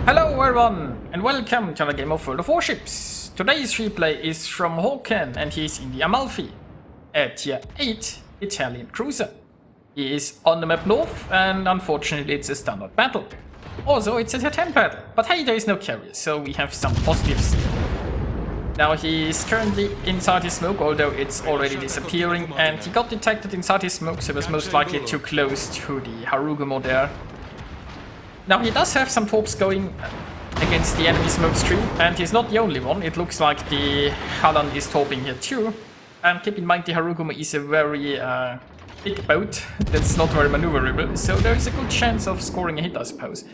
Hello everyone, and welcome to the game of World of Warships. Today's replay is from Håkan, and he's in the Amalfi, a tier 8 Italian cruiser. He is on the map North, and unfortunately it's a standard battle. Also, it's a tier 10 battle, but hey, there is no carrier, so we have some positives here. Now he is currently inside his smoke, although it's already disappearing, and he got detected inside his smoke, so he was most likely too close to the Harugumo there. Now he does have some torps going against the enemy smoke stream, and he's not the only one. It looks like the Halland is torping here too. And keep in mind the Harugumo is a very big boat that's not very maneuverable, so there is a good chance of scoring a hit, I suppose.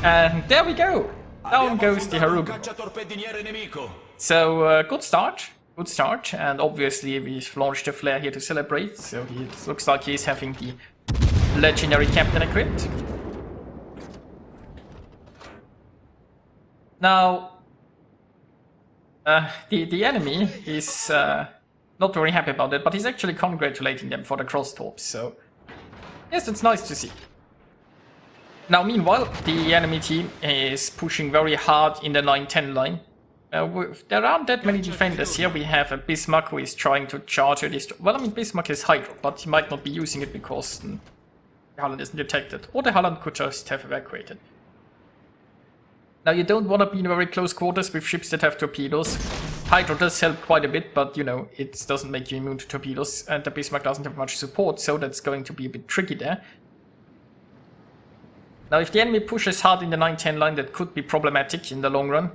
And there we go! Down goes the Harugumo. So good start, and obviously we've launched a flare here to celebrate, so it looks like he's having the legendary captain equipped. Now, the enemy is not very happy about it, but he's actually congratulating them for the cross torps, so yes, it's nice to see. Now, meanwhile, the enemy team is pushing very hard in the 9-10 line. There aren't that many defenders here. We have a Bismarck who is trying to charge this. Well, I mean, Bismarck is Hydro, but he might not be using it because the Halland isn't detected, or the Halland could just have evacuated. Now, you don't want to be in very close quarters with ships that have torpedoes. Hydro does help quite a bit, but you know, it doesn't make you immune to torpedoes, and the Bismarck doesn't have much support, so that's going to be a bit tricky there. Now, if the enemy pushes hard in the 9-10 line, that could be problematic in the long run.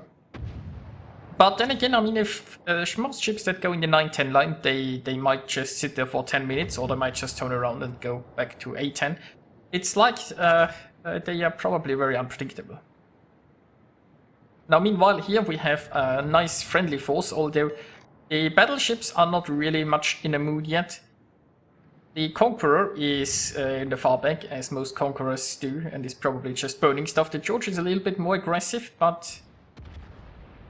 But then again, I mean, if most ships that go in the 9-10 line, they might just sit there for 10 minutes, or they might just turn around and go back to A10. It's like they are probably very unpredictable. Now, meanwhile, here we have a nice friendly force, although the battleships are not really much in a mood yet. The Conqueror is in the far back, as most Conquerors do, and is probably just burning stuff. The George is a little bit more aggressive, but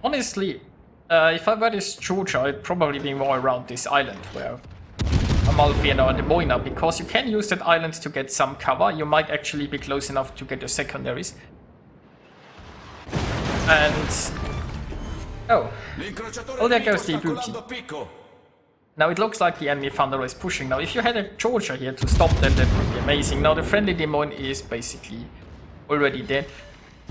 honestly, if I were this George, I'd probably be more around this island where Amalfi and Aetam, because you can use that island to get some cover. You might actually be close enough to get your secondaries. And oh, there goes the Ibuki. Now it looks like the enemy Thunder is pushing. Now if you had a Georgia here to stop them, that would be amazing. Now the friendly Demon is basically already dead.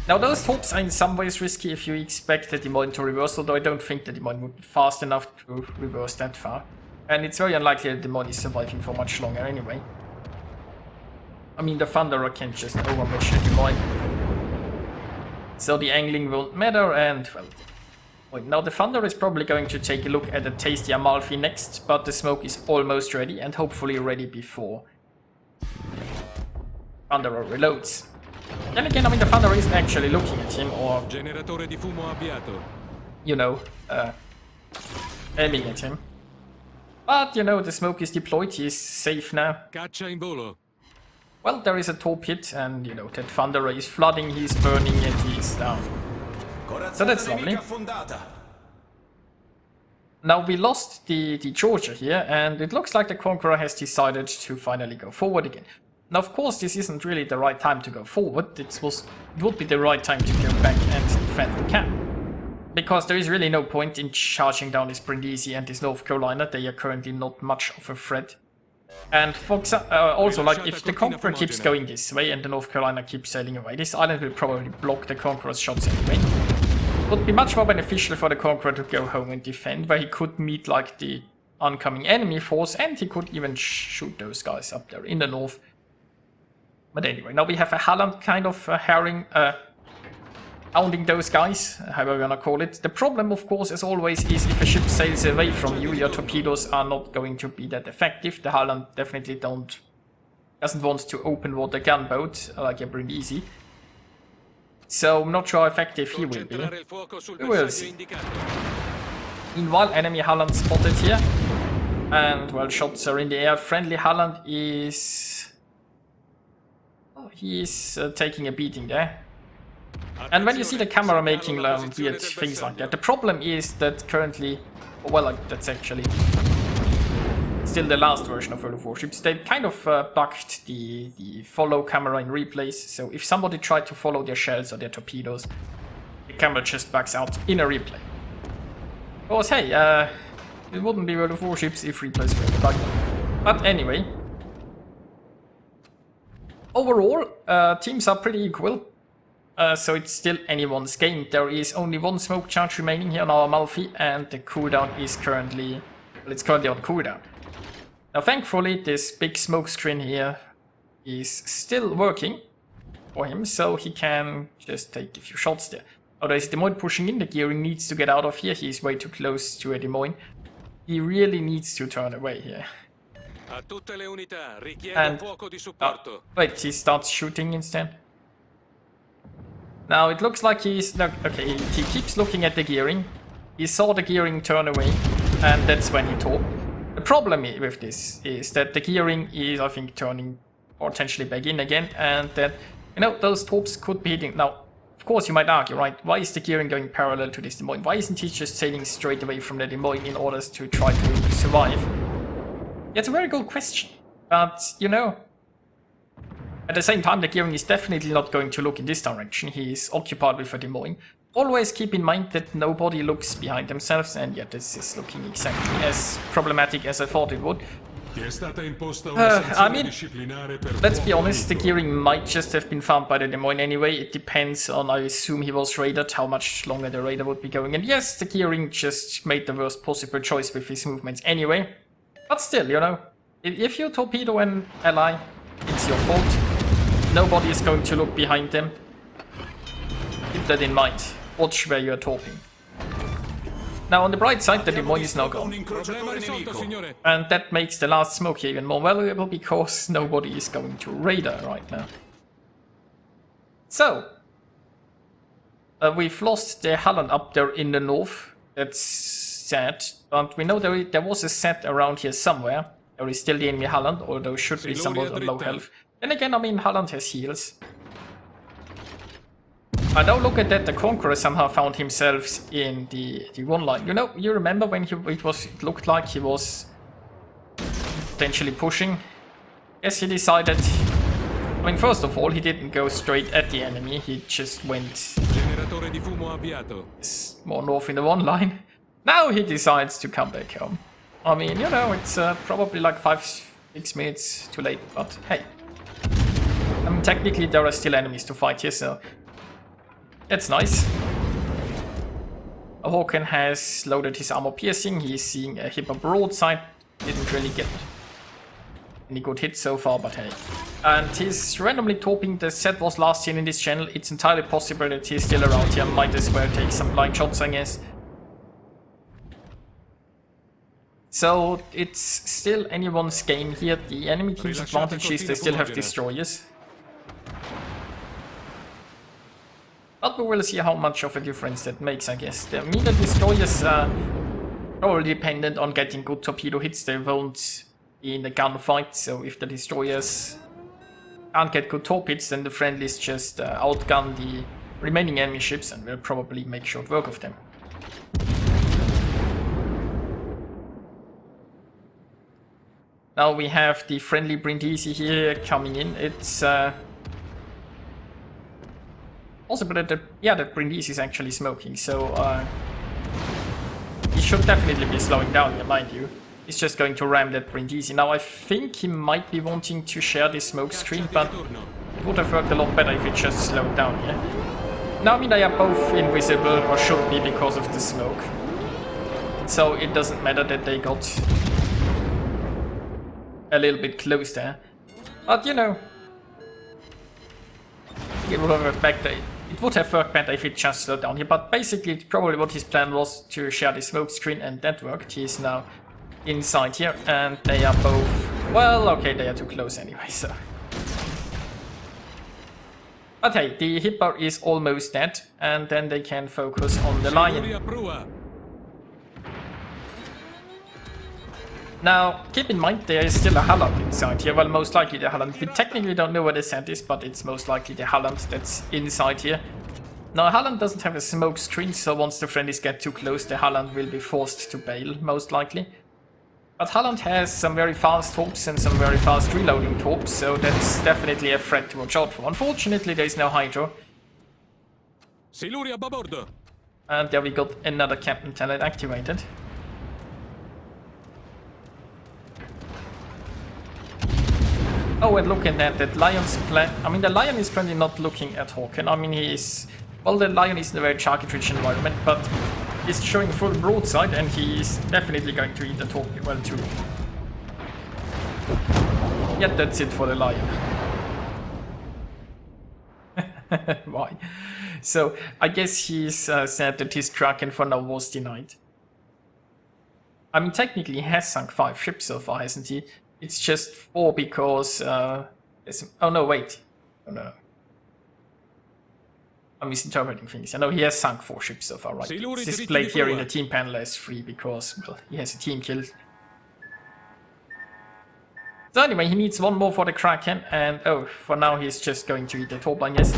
Now those torps are in some ways risky if you expect the Demon to reverse, although I don't think the Demon would be fast enough to reverse that far. And it's very unlikely that the Demon is surviving for much longer anyway. I mean, the Thunderer can just overmatch the Demon. So the angling won't matter, and well... Now the Thunder is probably going to take a look at the tasty Amalfi next, but the smoke is almost ready, and hopefully ready before Thunderer reloads. Then again, I mean, the Thunderer isn't actually looking at him, or you know, aiming at him. But, you know, the smoke is deployed, he is safe now. Well, there is a torp hit, and, you know, that Thunderer is flooding, he's burning, and he's down. So that's lovely. Now we lost the Georgia here, and it looks like the Conqueror has decided to finally go forward again. Now, of course, this isn't really the right time to go forward. It would be the right time to go back and defend the camp. Because there is really no point in charging down this Brindisi and this North Carolina. They are currently not much of a threat. And for also, like, if the Conqueror keeps going this way and the North Carolina keeps sailing away, this island will probably block the Conqueror's shots anyway. It would be much more beneficial for the Conqueror to go home and defend, where he could meet, like, the oncoming enemy force, and he could even shoot those guys up there in the north. But anyway, now we have a Halland kind of hounding those guys, however you wanna call it. The problem, of course, as always, is if a ship sails away from you, your torpedoes are not going to be that effective. The Halland definitely doesn't want to open water gunboat like a Brindisi. So I'm not sure how effective he will be. We will see. Meanwhile, enemy Halland spotted here. And, well, shots are in the air. Friendly Halland is... Oh, he's taking a beating there. And when you see the camera making weird things like that, the problem is that currently... Well, like, that's actually still the last version of World of Warships. They kind of bugged the follow camera in replays, so if somebody tried to follow their shells or their torpedoes, the camera just bugs out in a replay. Of course, hey, it wouldn't be World of Warships if replays were bugged. But anyway, overall, teams are pretty equal. So it's still anyone's game. There is only one smoke charge remaining here on our Amalfi, and the cooldown is currently... well, it's currently on cooldown. Now thankfully this big smoke screen here is still working for him, so he can just take a few shots there. Now there's Des Moines pushing in, the gearing needs to get out of here, he's way too close to a Des Moines. He really needs to turn away here. And, wait, he starts shooting instead. Now it looks like he's... okay, he keeps looking at the gearing. He saw the gearing turn away, and that's when he torped. The problem with this is that the gearing is, I think, turning potentially back in again, and that, you know, those torps could be hitting... Now, of course you might argue, right, why is the gearing going parallel to this Des Moines? Why isn't he just sailing straight away from the Des Moines in order to try to survive? Yeah, it's a very good question, but, you know, at the same time, the gearing is definitely not going to look in this direction. He is occupied with a Des Moines. Always keep in mind that nobody looks behind themselves, and yet this is looking exactly as problematic as I thought it would. I mean, let's be honest, the gearing might just have been found by the Des Moines anyway. It depends on, I assume he was raided, how much longer the raider would be going. And yes, the gearing just made the worst possible choice with his movements anyway. But still, you know, if you torpedo an ally, it's your fault. Nobody is going to look behind them. Keep that in mind. Watch where you are torping. Now on the bright side, the Des Moines is now gone. And that makes the last smoke here even more valuable, because nobody is going to radar right now. So, we've lost the Holland up there in the north. That's sad, but we know there was a set around here somewhere. There is still the enemy Holland, although should be somewhat on low health. Then again, I mean, Holland has heals. And now look at that, the Conqueror somehow found himself in the one line. You know, you remember when it looked like he was potentially pushing? Yes, he decided... I mean, first of all, he didn't go straight at the enemy, he just went more north in the one line. Now he decides to come back home. I mean, you know, it's probably like 5-6 minutes too late, but hey. I mean, technically there are still enemies to fight here, so... that's nice. Hawken has loaded his armor piercing, he's seeing a Hipper broadside. Didn't really get any good hits so far, but hey. And he's randomly torping. The set was last seen in this channel. It's entirely possible that he's still around here. Might as well take some blind shots, I guess. So it's still anyone's game here. The enemy team's advantage is they still have destroyers. But we will see how much of a difference that makes, I guess. I mean, the destroyers are probably dependent on getting good torpedo hits. They won't be in the gunfight, so if the destroyers can't get good torp hits, then the friendlies just outgun the remaining enemy ships and will probably make short work of them. Now we have the friendly Brindisi here coming in. It's possible that the Brindisi is actually smoking, so he should definitely be slowing down here, mind you. He's just going to ram that Brindisi. Now I think he might be wanting to share this smoke screen, but it would have worked a lot better if he just slowed down here. Now I mean, they are both invisible, or should be, because of the smoke. So it doesn't matter that they got a little bit close there. But you know, it would have worked better. It would have worked better if it just slowed down here, but basically probably what his plan was to share the smoke screen, and that worked. He's now inside here, and they are both... well, okay, they are too close anyway, so... but hey, the Hipper is almost dead, and then they can focus on the Lion. Now, keep in mind, there is still a Holland inside here. Well, most likely the Holland. We technically don't know where the set is, but it's most likely the Holland that's inside here. Now, Holland doesn't have a smoke screen, so once the friendlies get too close, the Holland will be forced to bail, most likely. But Holland has some very fast torps and some very fast reloading torps, so that's definitely a threat to watch out for. Unfortunately, there's no hydro. And there we got another Captain Talent activated. Oh, and look at that Lion's plan. I mean, the Lion is currently not looking at Hawken. I mean, well, the Lion is in a very target-rich environment, but he's showing full broadside, and he's definitely going to eat the torpedo well too. Yeah, that's it for the Lion. Why? So, I guess he's said that his Kraken for now was denied. I mean, technically he has sunk 5 ships so far, hasn't he? It's just 4 because... oh no, wait. Oh no. I'm misinterpreting things. I know he has sunk 4 ships so far, right? It's displayed here in the team panel as 3 because, well, he has a team kill. So anyway, he needs 1 more for the Kraken, and oh, for now he's just going to eat the turbine, yes.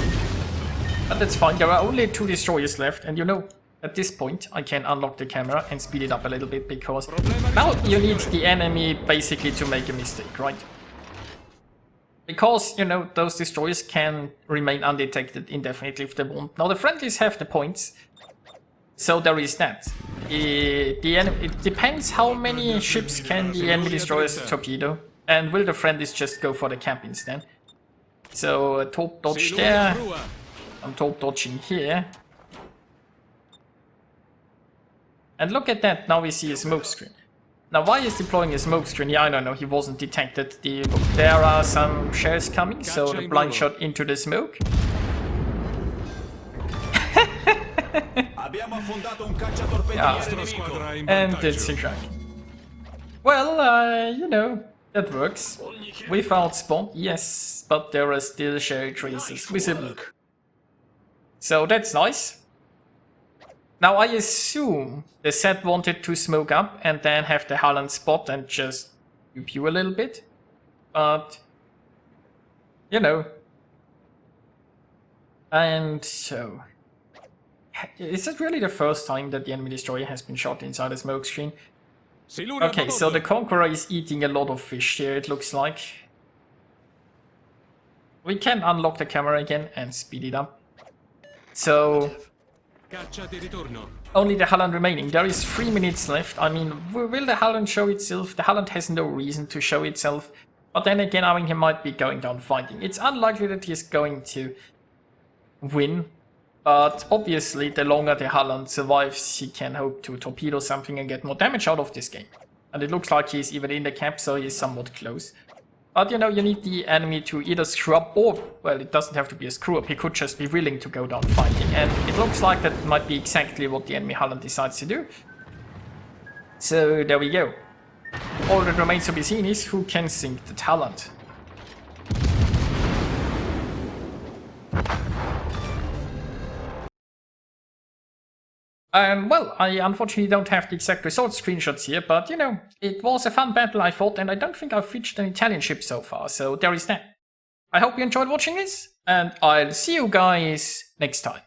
But that's fine, there are only 2 destroyers left, and you know, at this point I can unlock the camera and speed it up a little bit, because now you need the enemy basically to make a mistake, right? Because, you know, those destroyers can remain undetected indefinitely if they want. Now the friendlies have the points, so there is that. It depends how many ships can the enemy destroyers torpedo, and will the friendlies just go for the camp instead. So torp dodge there, I'm torp dodging here. And look at that, now we see a smoke screen. Now why is deploying a smoke screen? Yeah, I don't know, he wasn't detected. There are some shares coming, so the blind shot into the smoke. Yeah. And it's a crack. Well, you know, that works. Without spawn, yes, but there are still share traces visible. So that's nice. Now I assume the set wanted to smoke up and then have the Holland spot and just pew a little bit. But, you know. And so, is it really the first time that the enemy destroyer has been shot inside a smoke screen? Okay, so the Conqueror is eating a lot of fish here, it looks like. We can unlock the camera again and speed it up. So, only the Holland remaining. There is 3 minutes left. I mean, will the Holland show itself? The Holland has no reason to show itself. But then again, I mean, he might be going down fighting. It's unlikely that he's going to win. But obviously, the longer the Holland survives, he can hope to torpedo something and get more damage out of this game. And it looks like he's even in the camp, so he's somewhat close. But you know, you need the enemy to either screw up or, well, it doesn't have to be a screw up, he could just be willing to go down fighting. And it looks like that might be exactly what the enemy Holland decides to do. So there we go. All that remains to be seen is who can sink the Holland. Well, I unfortunately don't have the exact result screenshots here, but you know, it was a fun battle I thought, and I don't think I've featured an Italian ship so far, so there is that. I hope you enjoyed watching this, and I'll see you guys next time.